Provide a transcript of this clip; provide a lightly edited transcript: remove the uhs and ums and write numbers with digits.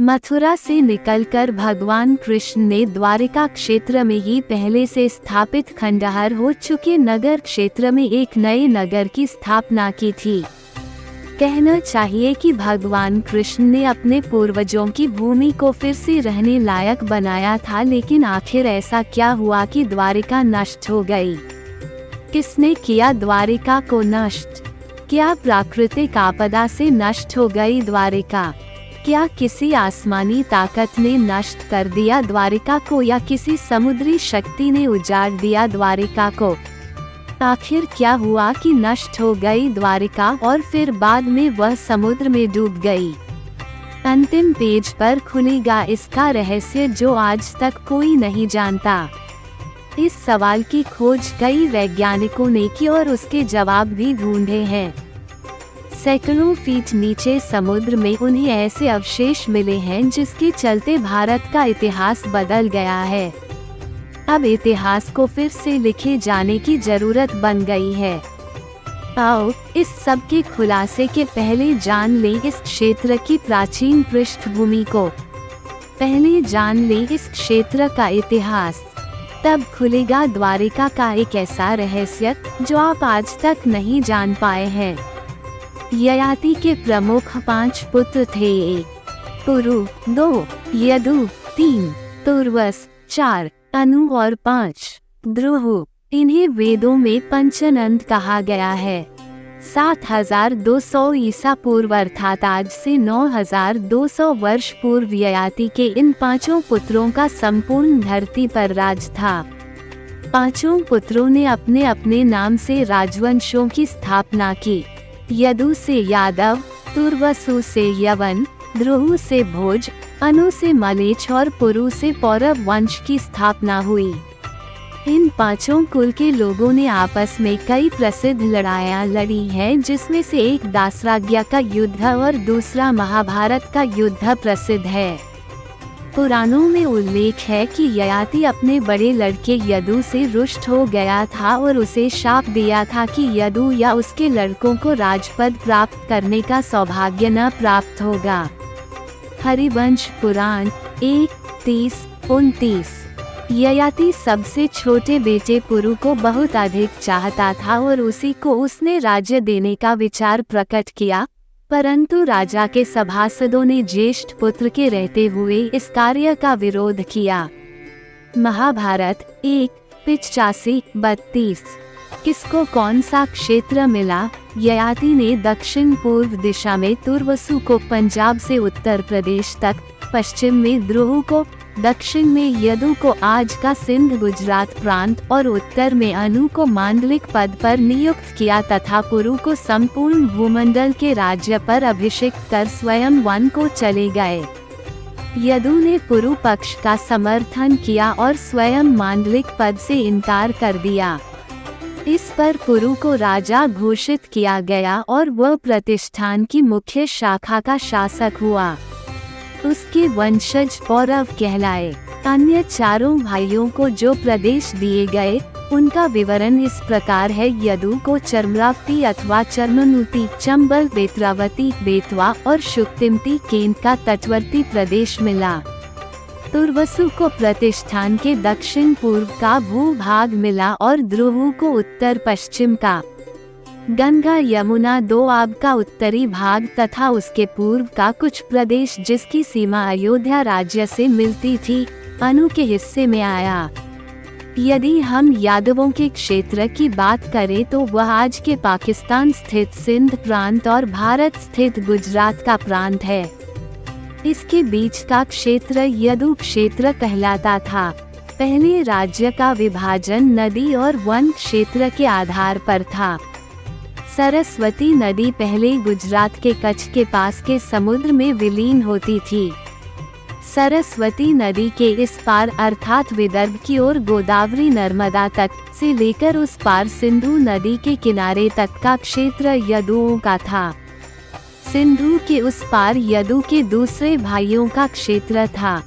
मथुरा से निकलकर भगवान कृष्ण ने द्वारिका क्षेत्र में ही पहले से स्थापित खंडहर हो चुके नगर क्षेत्र में एक नए नगर की स्थापना की थी। कहना चाहिए कि भगवान कृष्ण ने अपने पूर्वजों की भूमि को फिर से रहने लायक बनाया था, लेकिन आखिर ऐसा क्या हुआ कि द्वारिका नष्ट हो गई? किसने किया द्वारिका को नष्ट? क्या प्राकृतिक आपदा से नष्ट हो गई द्वारिका? क्या किसी आसमानी ताकत ने नष्ट कर दिया द्वारिका को, या किसी समुद्री शक्ति ने उजाड़ दिया द्वारिका को? आखिर क्या हुआ कि नष्ट हो गई द्वारिका और फिर बाद में वह समुद्र में डूब गई? अंतिम पेज पर खुलेगा इसका रहस्य, जो आज तक कोई नहीं जानता। इस सवाल की खोज कई वैज्ञानिकों ने की और उसके जवाब भी ढूंढे हैं। सैकड़ों फीट नीचे समुद्र में उन्हें ऐसे अवशेष मिले हैं जिसके चलते भारत का इतिहास बदल गया है। अब इतिहास को फिर से लिखे जाने की जरूरत बन गई है। आओ इस सब के खुलासे के पहले जान लें इस क्षेत्र की प्राचीन पृष्ठभूमि को। पहले जान लें इस क्षेत्र का इतिहास, तब खुलेगा द्वारिका का एक ऐसा रहस्य जो आप आज तक नहीं जान पाए हैं। ययाति के प्रमुख 5 पुत्र थे। 1 पुरु, 2 यदु, 3 तुर्वस, 4 अनु और 5 द्रुहु। इन्हें वेदों में पंचनंद कहा गया है। 7200 ईसा पूर्व अर्थात आज से 9200 वर्ष पूर्व ययाति के इन 5 पुत्रों का संपूर्ण धरती पर राज था। 5 पुत्रों ने अपने अपने नाम से राजवंशों की स्थापना की। यदु से यादव, तुर्वसु से यवन, द्रुहु से भोज, अनु से मलेच्छ और पुरु से पौरव वंश की स्थापना हुई। इन 5 कुल के लोगों ने आपस में कई प्रसिद्ध लड़ाइयाँ लड़ी हैं, जिसमें से एक दासराज्ञा का युद्ध और दूसरा महाभारत का युद्ध प्रसिद्ध है। पुराणों में उल्लेख है कि ययाति अपने बड़े लड़के यदु से रुष्ट हो गया था और उसे शाप दिया था कि यदु या उसके लड़कों को राजपद प्राप्त करने का सौभाग्य न प्राप्त होगा। हरिवंश पुराण 1:30-29। ययाति सबसे छोटे बेटे पुरु को बहुत अधिक चाहता था और उसी को उसने राज्य देने का विचार प्रकट किया, परंतु राजा के सभासदों ने ज्येष्ठ पुत्र के रहते हुए इस कार्य का विरोध किया। महाभारत 1:85-32। किसको कौन सा क्षेत्र मिला? ययाति ने दक्षिण पूर्व दिशा में तुर्वसु को पंजाब से उत्तर प्रदेश तक, पश्चिम में द्रुहु को, दक्षिण में यदु को आज का सिंध गुजरात प्रांत और उत्तर में अनु को मांडलिक पद पर नियुक्त किया तथा पुरु को संपूर्ण भूमंडल के राज्य पर अभिषिक्त कर स्वयं वन को चले गए। यदु ने पुरु पक्ष का समर्थन किया और स्वयं मांडलिक पद से इनकार कर दिया। इस पर पुरु को राजा घोषित किया गया और वह प्रतिष्ठान की मुख्य शाखा का शासक हुआ। उसके वंशज पौरव कहलाए। अन्य 4 भाइयों को जो प्रदेश दिए गए उनका विवरण इस प्रकार है। यदु को चर्मरावती अथवा चर्मनुती, चंबल, बेत्रावती, बेतवा और शुक्तिमती केंद्र का तटवर्ती प्रदेश मिला। तुर्वसु को प्रतिष्ठान के दक्षिण पूर्व का भूभाग मिला और द्रुहु को उत्तर पश्चिम का। गंगा यमुना दोआब का उत्तरी भाग तथा उसके पूर्व का कुछ प्रदेश जिसकी सीमा अयोध्या राज्य से मिलती थी, अनु के हिस्से में आया। यदि हम यादवों के क्षेत्र की बात करें तो वह आज के पाकिस्तान स्थित सिंध प्रांत और भारत स्थित गुजरात का प्रांत है। इसके बीच का क्षेत्र यदु क्षेत्र कहलाता था। पहले राज्य का विभाजन नदी और वन क्षेत्र के आधार पर था। सरस्वती नदी पहले गुजरात के कच्छ के पास के समुद्र में विलीन होती थी। सरस्वती नदी के इस पार अर्थात विदर्भ की ओर गोदावरी नर्मदा तक से लेकर उस पार सिंधु नदी के किनारे तक का क्षेत्र यदुओं का था। सिंधु के उस पार यदु के दूसरे भाइयों का क्षेत्र था।